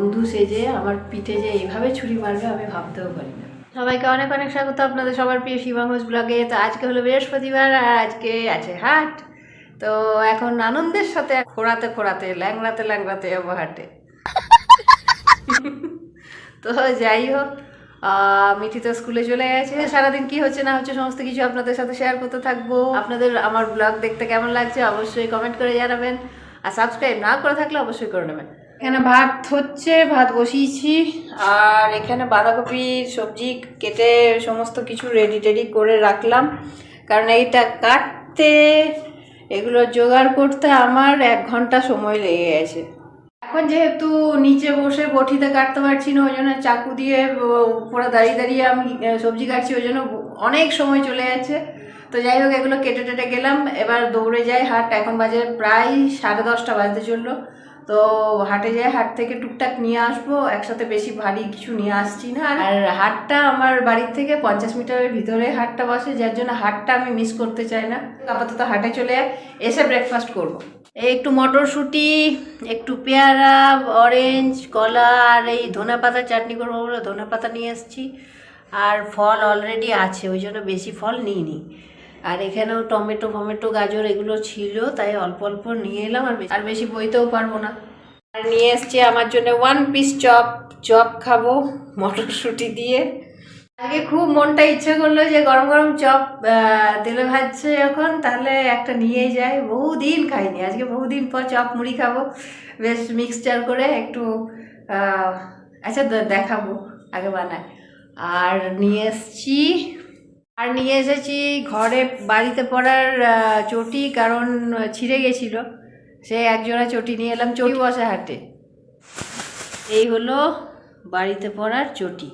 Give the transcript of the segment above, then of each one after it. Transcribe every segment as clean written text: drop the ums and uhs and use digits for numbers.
বন্ধু সেজে আমার পিঠে যে এইভাবে ছুরি মারবে আমি ভাবতেও পারি না। সবাইকে অনেক অনেক স্বাগত আপনাদের সবার প্রিয় শিবা ঘোষ ব্লগে। তো আজকে হলো বৃহস্পতিবার আর আজকে আছে হাট। তো এখন আনন্দের সাথে খোঁড়াতে খোঁড়াতে ল্যাংড়াতে ল্যাংড়াতে যাবো হাটে। তো যাই হোক, মিঠি তো স্কুলে চলে গেছে। সারাদিন কি হচ্ছে না হচ্ছে সমস্ত কিছু আপনাদের সাথে শেয়ার করতে থাকবো। আপনাদের আমার ব্লগ দেখতে কেমন লাগছে অবশ্যই কমেন্ট করে জানাবেন, আর সাবস্ক্রাইব না করে থাকলে অবশ্যই করে নেবেন। এখানে ভাত হচ্ছে, ভাত বসিয়েছি, আর এখানে বাঁধাকপির সবজি কেটে সমস্ত কিছু রেডি টেডি করে রাখলাম, কারণ এইটা কাটতে এগুলো জোগাড় করতে আমার 1 ঘন্টা সময় লেগে গেছে। এখন যেহেতু নিচে বসে বটিতে কাটতে পারছি না, ওই জন্য চাকু দিয়ে পুরো দাঁড়িয়ে দাঁড়িয়ে আমি সবজি কাটছি, ওই জন্য অনেক সময় চলে যাচ্ছে। তো যাই হোক, এগুলো কেটে টেটে গেলাম, এবার দৌড়ে যাই হাট। এখন বাজে প্রায় 10:30 বাজতে চললো। তো হাটে যাই, হাট থেকে টুকটাক নিয়ে আসবো, একসাথে বেশি ভারী কিছু নিয়ে আসছি না। আর হাটটা আমার বাড়ির থেকে 50 মিটারের ভিতরে হাটটা বসে, যার জন্য হাটটা আমি মিস করতে চাই না। আপাতত হাটে চলে এসে ব্রেকফাস্ট করবো। একটু মটরশুঁটি, একটু পেয়ারা, অরেঞ্জ, কলা, আর এই ধনে পাতার চাটনি করবো বলে ধনে পাতা নিয়ে এসেছি। আর ফল অলরেডি আছে, ওই জন্য বেশি ফল নিইনি। আর এখানেও টমেটো ফমেটো গাজর এগুলো ছিল, তাই অল্প অল্প নিয়ে এলাম, আর বেশি বইতেও পারবো না। আর নিয়ে এসছি আমার জন্য 1 পিস চপ খাবো মটরশুঁটি দিয়ে। আগে খুব মনটা ইচ্ছে করলো যে গরম গরম চপ তেলে ভাজছে যখন, তাহলে একটা নিয়ে যাই। বহুদিন খাইনি, আজকে বহুদিন পর চপ মুড়ি খাবো, বেশ মিক্সচার করে একটু। আচ্ছা দেখাবো আগে বানায়। আর নিয়ে এসেছি ঘরে বাড়িতে পড়ার চটি, কারণ ছিঁড়ে গেছিলো, সে একজোড়া চটি নিয়ে এলাম। চটি বসে হাটে। এই হলো বাড়িতে পড়ার চটি।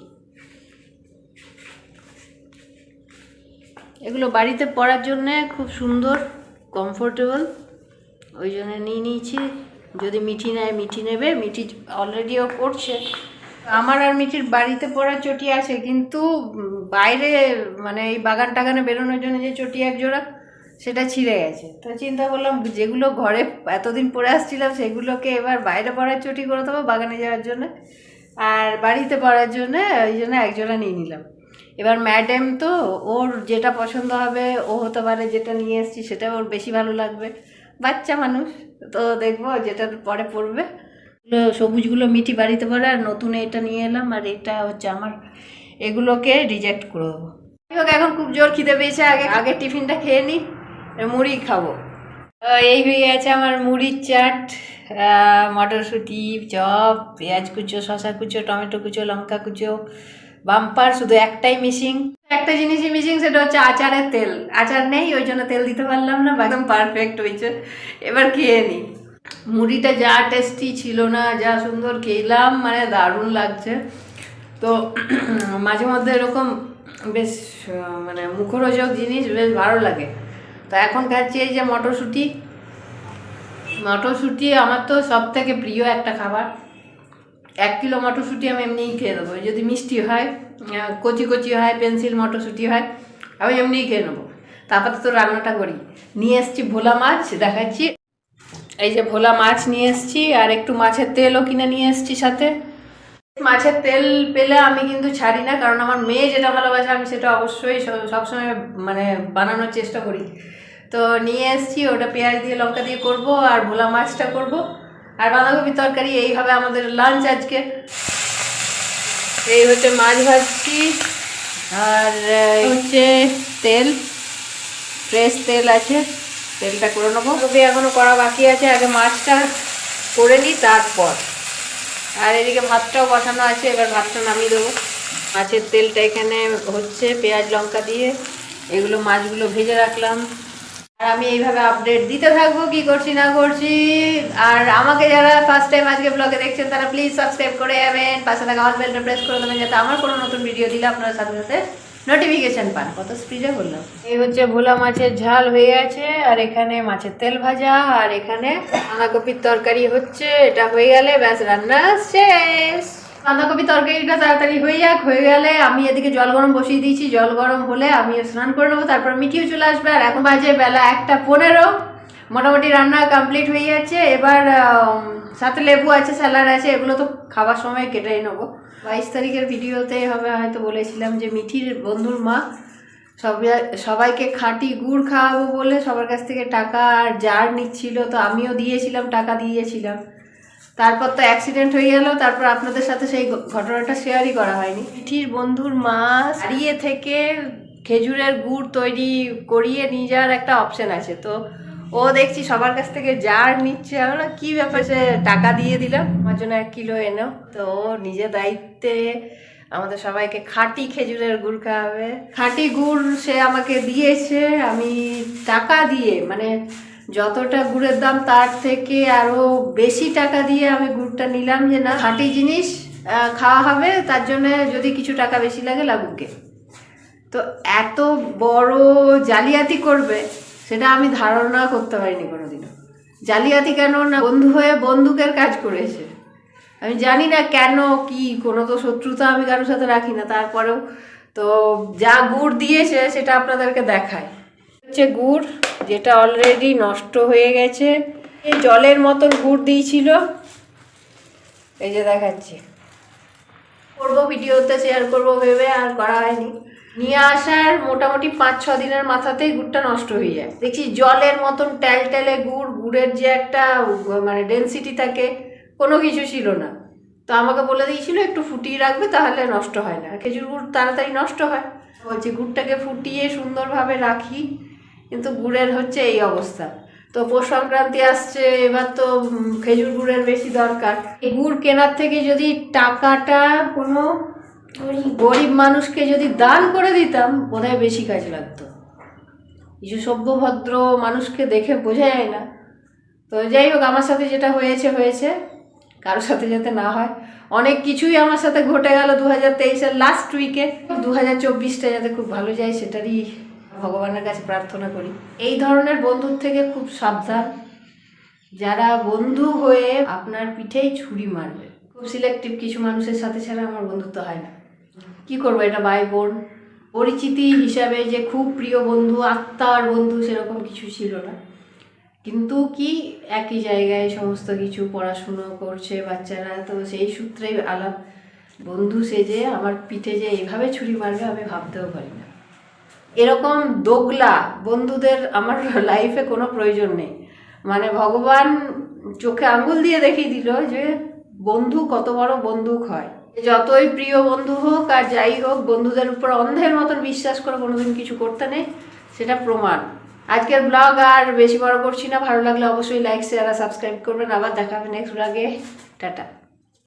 এগুলো বাড়িতে পরার জন্যে খুব সুন্দর, কমফোর্টেবল, ওই জন্য নিয়ে নিয়েছি। যদি মিঠি নেয়, মিঠি নেবে, মিঠি অলরেডিও পড়ছে। আমার আর মিঠির বাড়িতে পরার চটি আছে, কিন্তু বাইরে মানে এই বাগান টাগানে বেরোনোর জন্য যে চটি একজোড়া, সেটা ছিঁড়ে গেছে। তো চিন্তা করলাম যেগুলো ঘরে এতদিন পরে আসছিলাম সেগুলোকে এবার বাইরে পরার চটি করে দেবো বাগানে যাওয়ার জন্য, আর বাড়িতে পরার জন্য ওই জন্য একজোড়া নিয়ে নিলাম। এবার ম্যাডাম তো, ওর যেটা পছন্দ হবে ও হতে পারে যেটা নিয়ে এসেছি সেটা ওর বেশি ভালো লাগবে, বাচ্চা মানুষ তো, দেখবো যেটা পরে পড়বে। সবুজগুলো মিঠি বাড়িতে পড়ে, আর নতুন এটা নিয়ে এলাম, আর এটা হচ্ছে আমার, এগুলোকে রিজেক্ট করে দেবো। যাই হোক, এখন খুব জোর খিদে পেয়েছে, আগে টিফিনটা খেয়ে নিই, মুড়ি খাবো। এই হয়ে গেছে আমার মুড়ির চাট, মটরশুঁটি, চপ, পেঁয়াজ কুচো, শশা কুচো, টমেটো কুচো, লঙ্কা কুচো, বাম্পার। শুধু একটাই মিসিং, একটা জিনিসই মিসিং, সেটা হচ্ছে আচারের তেল। আচার নেই, ওই জন্য তেল দিতে পারলাম না, একদম পারফেক্ট হয়েছে। এবার খেয়ে নিই। মুড়িটা যা টেস্টি ছিল না, যা সুন্দর খেলাম, মানে দারুণ লাগছে। তো মাঝে মধ্যে এরকম বেশ মানে মুখরোচক জিনিস বেশ ভালো লাগে। তো এখন খাচ্ছি এই যে মটরশুঁটি। মটরশুঁটি আমার তো সব থেকে প্রিয় একটা খাবার। 1 কিলো মটরশুঁটি আমি এমনিই খেয়ে নেবো, যদি মিষ্টি হয়, কচি কচি হয়, পেন্সিল মটরশুঁটি হয়, আমি এমনিই খেয়ে নেবো। তারপর তো রান্নাটা করি। নিয়ে এসছি ভোলা মাছ, দেখাচ্ছি। এই যে ভোলা মাছ নিয়ে এসছি, আর একটু মাছের তেলও কিনে নিয়ে এসছি সাথে। মাছের তেল পেলে আমি কিন্তু ছাড়ি না, কারণ আমার মেয়ে যেটা ভালোবাসে আমি সেটা অবশ্যই সবসময় মানে বানানোর চেষ্টা করি। তো নিয়ে এসছি, ওটা পেঁয়াজ দিয়ে লঙ্কা দিয়ে করব, আর ভোলা মাছটা করব, আর বাঁধাকপির তরকারি। এইভাবে আমাদের লাঞ্চ আজকে। এই হচ্ছে মাছ ভাজছি, আর হচ্ছে তেল, ফ্রেশ তেল আছে, তেলটা করে নেবো। তবে এখনও করা বাকি আছে, আগে মাছটা করে নিই তারপর। আর এদিকে ভাতটাও বসানো আছে, এবার ভাতটা নামিয়ে দেবো। মাছের তেলটা এখানে হচ্ছে পেঁয়াজ লঙ্কা দিয়ে, এগুলো মাছগুলো ভেজে রাখলাম। আর আমি এইভাবে আপডেট দিতে থাকবো কি করছি না করছি। আর আমাকে যারা ফার্স্ট টাইম আজকে ব্লগে দেখছেন তারা প্লিজ সাবস্ক্রাইব করে যাবেন, পাশে থাকা অল বেলটা প্রেস করে দেবেন, যাতে আমার কোনো নতুন ভিডিও দিলে আপনার সাথে সাথে নোটিফিকেশন পান। কত স্পিডে বললাম। এই হচ্ছে ভোলা মাছের ঝাল হয়ে গেছে, আর এখানে মাছের তেল ভাজা, আর এখানে বাঁধাকপির তরকারি হচ্ছে। এটা হয়ে গেলে ব্যাস রান্না শেষ। বাঁধাকপি তরকারিটা তাড়াতাড়ি হয়ে যাক, হয়ে গেলে আমি এদিকে জল গরম বসিয়ে দিয়েছি। জল গরম হলে আমি স্নান করে নেবো, তারপর মিঠিও চলে আসবে। আর এখন বাজে বেলা 1:15। মোটামুটি রান্না কমপ্লিট হয়ে যাচ্ছে। এবার সাথে লেবু আছে, স্যালাড আছে, এগুলো তো খাবার সময় কেটেই নেবো। 22 তারিখের ভিডিওতে হবে হয়তো বলেছিলাম যে মিঠির বন্ধুর মা সবাইকে খাঁটি গুড় খাওয়াবো বলে সবার কাছ থেকে টাকা আর জার নিচ্ছিল, তো আমিও দিয়েছিলাম, টাকা দিয়েছিলাম। তারপর তো অ্যাক্সিডেন্ট হয়ে গেল, তারপর আপনাদের সাথে সেই ঘটনাটা শেয়ারই করা হয়নি। মিঠির বন্ধুর মা দাঁড়িয়ে থেকে খেজুরের গুড় তৈরি করিয়ে নিয়ে যাওয়ার একটা অপশন আছে, তো ও দেখছি সবার কাছ থেকে জার নিচ্ছে। আমরা কি ব্যাপার, সে টাকা দিয়ে দিলাম, আমার জন্য 1 কিলো এনো। তো ও নিজের দায়িত্বে আমাদের সবাইকে খাঁটি খেজুরের গুড় খাওয়াবে। খাঁটি গুড় সে আমাকে দিয়েছে, আমি টাকা দিয়ে, মানে যতটা গুড়ের দাম তার থেকে আরও বেশি টাকা দিয়ে আমি গুড়টা নিলাম, যে না খাঁটি জিনিস খাওয়া হবে, তার জন্য যদি কিছু টাকা বেশি লাগে লাগুকে। তো এত বড় জালিয়াতি করবে সেটা আমি ধারণা করতে পারিনি কোনোদিনও। জালিয়াতি কেন না, বন্ধু হয়ে বন্দুকের কাজ করেছে। আমি জানি না কেন, কি কোনো তো শত্রুতা আমি কারোর সাথে রাখি না, তারপরেও তো যা গুড় দিয়েছে সেটা আপনাদেরকে দেখায়। হচ্ছে গুড় যেটা অলরেডি নষ্ট হয়ে গেছে, এই জলের মতন গুড় দিয়েছিল, এই যে দেখাচ্ছি। করবো ভিডিওতে শেয়ার করবো ভেবে আর করা হয়নি। নিয়ে আসার মোটামুটি 5-6 দিনের মাথাতেই গুড়টা নষ্ট হয়ে যায়। দেখছি জলের মতন ট্যালট্যালে গুড়, গুড়ের যে একটা মানে ডেনসিটি থাকে, কোনো কিছু ছিল না। তো আমাকে বলে দিয়েছিল একটু ফুটিয়ে রাখবে, তাহলে নষ্ট হয় না। খেজুর গুড় তাড়াতাড়ি নষ্ট হয়, বলছি গুড়টাকে ফুটিয়ে সুন্দরভাবে রাখি, কিন্তু গুড়ের হচ্ছে এই অবস্থা। তো পৌষ সংক্রান্তি আসছে, এবার তো খেজুর গুড়ের বেশি দরকার। এই গুড় কেনার থেকে যদি টাকাটা কোনো গরিব মানুষকে যদি দান করে দিতাম, বোধহয় বেশি কাজ লাগতো। কিছু সভ্যভদ্র মানুষকে দেখে বোঝা যায় না। তো যাই হোক, আমার সাথে যেটা হয়েছে হয়েছে, কারোর সাথে যাতে না হয়। অনেক কিছুই আমার সাথে ঘটে গেল 2023-এর লাস্ট উইকে। 2024টা যাতে খুব ভালো যায় সেটারই ভগবানের কাছে প্রার্থনা করি। এই ধরনের বন্ধুর থেকে খুব সাবধান, যারা বন্ধু হয়ে আপনার পিঠেই ছুরি মারবে। খুব সিলেক্টিভ কিছু মানুষের সাথে ছাড়া আমার বন্ধুত্ব হয় না। কি করবো, এটা ভাই বোন পরিচিতি হিসাবে যে খুব প্রিয় বন্ধু, আত্মার বন্ধু, সেরকম কিছু ছিল না। কিন্তু কি একই জায়গায় সমস্ত কিছু পড়াশুনো করছে বাচ্চারা, তো সেই সূত্রেই আলাপ। বন্ধু সেজে আমার পিঠে যে এইভাবে ছুরি মারবে আমি ভাবতেও পারি না। এরকম দোগলা বন্ধুদের আমার লাইফে কোনো প্রয়োজন নেই। মানে ভগবান চোখে আঙ্গুল দিয়ে দেখিয়ে দিল যে বন্ধু কত বড় বন্দুক হয়। যতই প্রিয় বন্ধু হোক আর যাই হোক, বন্ধুদের উপর অন্ধের মতন বিশ্বাস করে কোনোদিন কিছু করতে নেই, সেটা প্রমাণ। আজকের ব্লগ আর বেশি বড় করছি না, ভালো লাগলে অবশ্যই লাইক, শেয়ার আর সাবস্ক্রাইব করবেন। আবার দেখা হবে নেক্সট ব্লগে। টাটা।